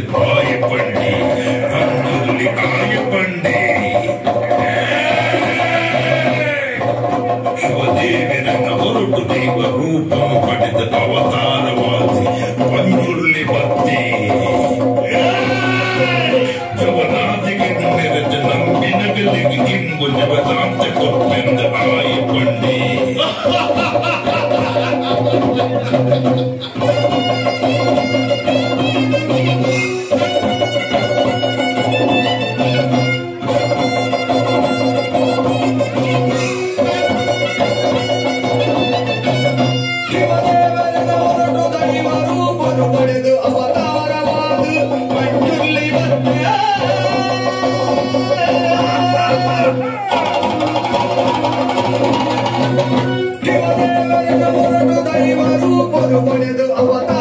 ಕಾಯಪಂಡಿ ಕಣ್ಣಲ್ಲಿ ಕಾಯಪಂಡಿ ಶಿವದೇವರನ್ನ ಹೊರಟು ದೈವ ರೂಪವನ್ನು ಪಡೆದ ಅವತಾರವಾದಿ ಪಂಜುರ್ಲಿ ಬತ್ತೆ ಜವನಾದಿಗೆ ನೆರೆದ ನಂಬಿನಗಲಿಗೆ ಇಂಬು ಜವದಾಂತ ಕೊಟ್ಟೆಂದ ಆಯಪಂಡಿ ಪಡೆದು ಅವತಾರವಾದ ಮಂಜುರ್ಲಿ ದೇವದೇವರ ಹೊರಟು ದೈವ ರೂಪರು ಪಡೆದು ಅವತಾರ